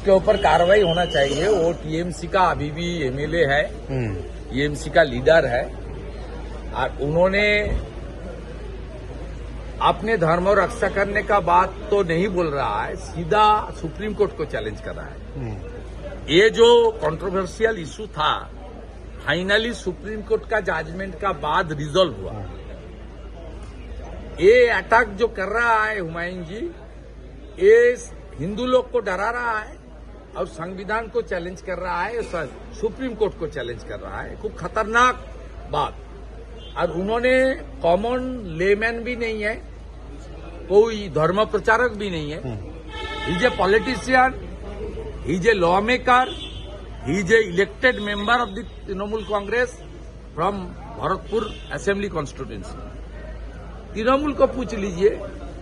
उसके ऊपर कार्रवाई होना चाहिए। वो टीएमसी का अभी भी एमएलए है, टीएमसी का लीडर है और उन्होंने अपने धर्म और रक्षा करने का बात तो नहीं बोल रहा है, सीधा सुप्रीम कोर्ट को चैलेंज कर रहा है। ये जो कंट्रोवर्शियल इशू था, फाइनली सुप्रीम कोर्ट का जजमेंट का बाद रिजॉल्व हुआ। ये अटैक जो कर रहा है हुमायूं जी, ये हिंदू लोग को डरा रहा है और संविधान को चैलेंज कर रहा है, सुप्रीम कोर्ट को चैलेंज कर रहा है। खूब खतरनाक बात। और उन्होंने कॉमन लेमैन भी नहीं है, कोई धर्म प्रचारक भी नहीं है। He is a politician, he is a law maker, he is a elected member of the Trinamool Congress from Bharatpur assembly constituency. Trinamool को पूछ लीजिए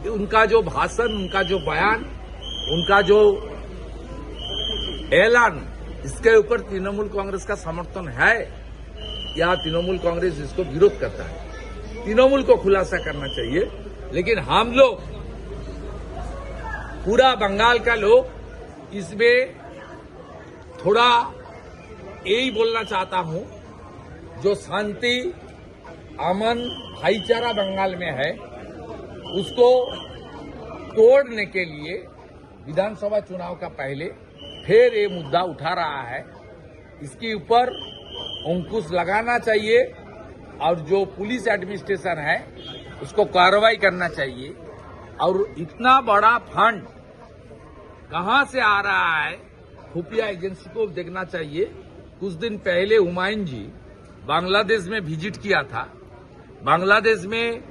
कि उनका जो भाषण, उनका जो बयान, उनका जो ऐलान, इसके ऊपर तृणमूल कांग्रेस का समर्थन है या तृणमूल कांग्रेस इसको विरोध करता है। तृणमूल को खुलासा करना चाहिए। लेकिन हम लोग, पूरा बंगाल का लोग, इसमें थोड़ा यही बोलना चाहता हूं, जो शांति, अमन, भाईचारा बंगाल में है, उसको तोड़ने के लिए विधानसभा चुनाव का पहले फिर ये मुद्दा उठा रहा है। इसके ऊपर अंकुश लगाना चाहिए और जो पुलिस एडमिनिस्ट्रेशन है उसको कार्रवाई करना चाहिए। और इतना बड़ा फंड कहां से आ रहा है, खुफिया एजेंसी को देखना चाहिए। कुछ दिन पहले हुमायूं जी बांग्लादेश में विजिट किया था। बांग्लादेश में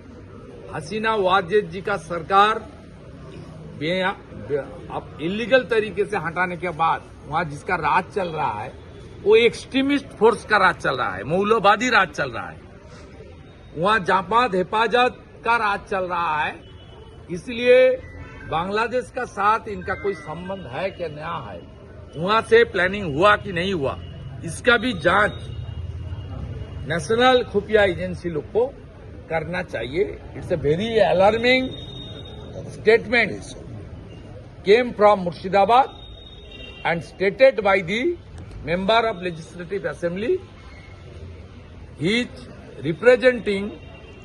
हसीना वाजेद जी का सरकार इलीगल तरीके से हटाने के बाद वहां जिसका राज चल रहा है, वो एक्सट्रीमिस्ट फोर्स का राज चल रहा है, मौलवादी राज चल रहा है। वहां जापात हिफाजत का राज चल रहा है। इसलिए बांग्लादेश का साथ इनका कोई संबंध है क्या नया है, वहां से प्लानिंग हुआ कि नहीं हुआ, इसका भी जांच नेशनल खुफिया एजेंसी लोग को करना चाहिए। It's a very alarming statement came from Murshidabad and stated by the member of Legislative Assembly. He is representing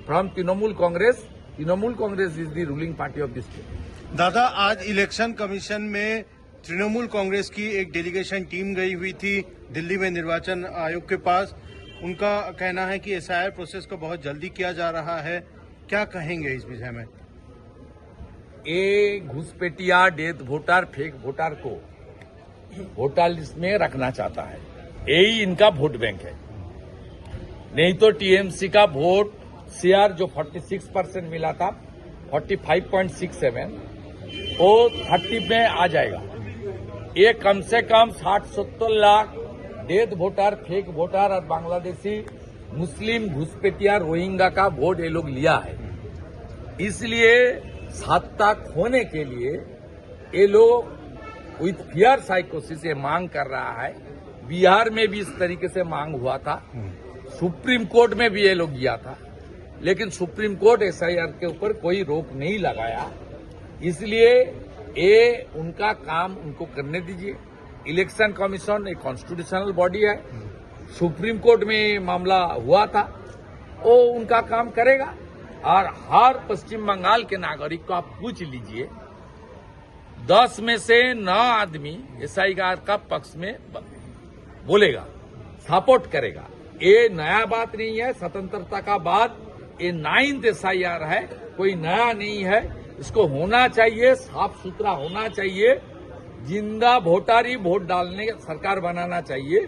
from Trinamool Congress. Trinamool Congress is the ruling party of this state. दादा, आज election commission में तृणमूल कांग्रेस की एक delegation team गई हुई थी दिल्ली में निर्वाचन आयोग के पास। उनका कहना है कि एसआईआर प्रोसेस को बहुत जल्दी किया जा रहा है। क्या कहेंगे इस विषय में? ये घुसपैठिया, डेथ वोटर, फेक वोटर को वोटर लिस्ट में रखना चाहता है। यही इनका वोट बैंक है। नहीं तो टीएमसी का वोट शेयर जो 46% मिला था, 45.67, वो 30 में आ जाएगा। ये कम से कम 60-70 lakh death voter, fake voter और बांग्लादेशी मुस्लिम घुसपैठिया, रोहिंग्या का वोट ये लोग लिया है। इसलिए सत्ता खोने के लिए ये लोग विथ फियर साइकोसिस ये मांग कर रहा है। बिहार में भी इस तरीके से मांग हुआ था, सुप्रीम कोर्ट में भी ये लोग गया था, लेकिन सुप्रीम कोर्ट एसआईआर के ऊपर कोई रोक नहीं लगाया। इसलिए ये उनका काम उनको करने दीजिए। इलेक्शन कमीशन एक कॉन्स्टिट्यूशनल बॉडी है, सुप्रीम कोर्ट में मामला हुआ था, वो उनका काम करेगा। और हर पश्चिम बंगाल के नागरिक को आप पूछ लीजिए, 10 में से 9 आदमी एसआईआर का पक्ष में बोलेगा, सपोर्ट करेगा। ये नया बात नहीं है। स्वतंत्रता का बाद ये 9th एसआईआर है, कोई नया नहीं है। इसको होना चाहिए, साफ सुथरा होना चाहिए। जिंदा वोटर ही वोट डालने सरकार बनाना चाहिए।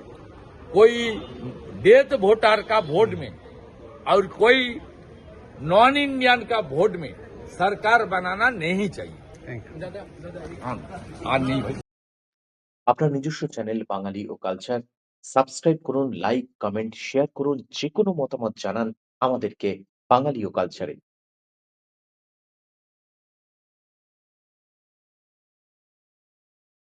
कोई डेथ वोटर का वोट में और कोई नॉन इंडियन का वोट में सरकार बनाना नहीं चाहिए। আপনার নিজস্ব চ্যানেল বাঙালি ও কালচার সাবস্ক্রাইব করুন, লাইক, কমেন্ট, শেয়ার করুন, যে কোনো মতামত জানান আমাদেরকে বাঙালি ও কালচারে।